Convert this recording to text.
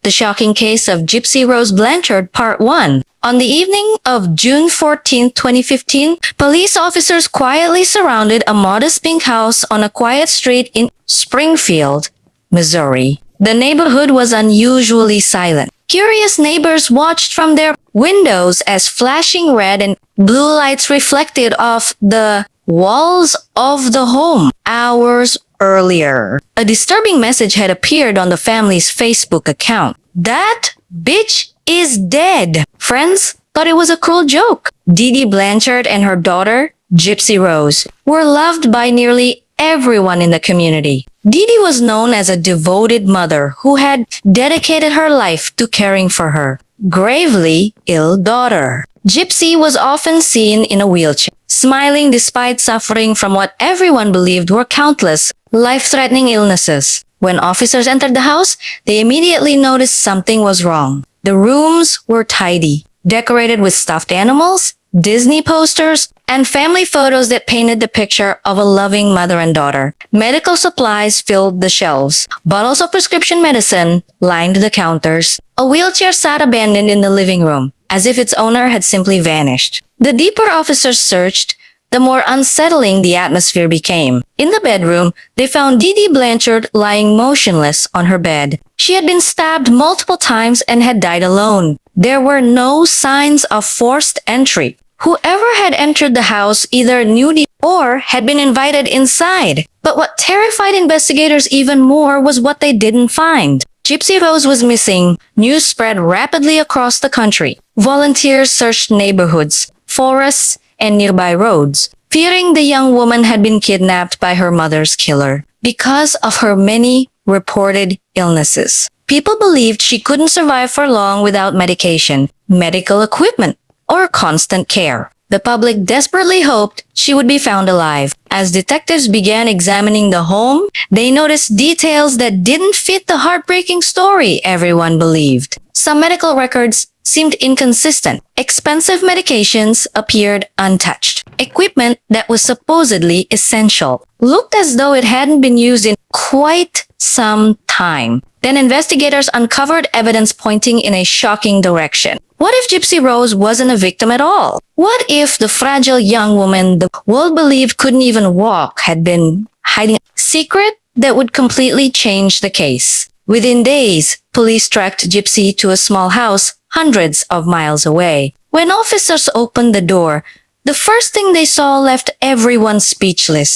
The Shocking Case of Gypsy Rose Blanchard, Part 1. On the evening of June 14, 2015, police officers quietly surrounded a modest pink house on a quiet street in Springfield, Missouri. The neighborhood was unusually silent. Curious neighbors watched from their windows as flashing red and blue lights reflected off the walls of the home. Hours earlier, a disturbing message had appeared on the family's Facebook account. "That bitch is dead." Friends thought it was a cruel joke. Dee Dee Blanchard and her daughter, Gypsy Rose, were loved by nearly everyone in the community. Dee Dee was known as a devoted mother who had dedicated her life to caring for her gravely ill daughter. Gypsy was often seen in a wheelchair, smiling despite suffering from what everyone believed were countless life-threatening illnesses. When officers entered the house, they immediately noticed something was wrong. The rooms were tidy, decorated with stuffed animals, Disney posters, and family photos that painted the picture of a loving mother and daughter. Medical supplies filled the shelves. Bottles of prescription medicine lined the counters. A wheelchair sat abandoned in the living room, as if its owner had simply vanished. The deeper officers searched, the more unsettling the atmosphere became. In the bedroom, they found Dee Dee Blanchard lying motionless on her bed. She had been stabbed multiple times and had died alone. There were no signs of forced entry. Whoever had entered the house either knew Dee or had been invited inside. But what terrified investigators even more was what they didn't find. Gypsy Rose was missing. News spread rapidly across the country. Volunteers searched neighborhoods, forests, and nearby roads, fearing the young woman had been kidnapped by her mother's killer. Because of her many reported illnesses, people believed she couldn't survive for long without medication, medical equipment, or constant care. The public desperately hoped she would be found alive. As detectives began examining the home, they noticed details that didn't fit the heartbreaking story everyone believed. Some medical records seemed inconsistent. Expensive medications appeared untouched. Equipment that was supposedly essential looked as though it hadn't been used in quite some time. Then investigators uncovered evidence pointing in a shocking direction. What if Gypsy Rose wasn't a victim at all? What if the fragile young woman the world believed couldn't even walk had been hiding a secret that would completely change the case? Within days, police tracked Gypsy to a small house hundreds of miles away. When officers opened the door, the first thing they saw left everyone speechless.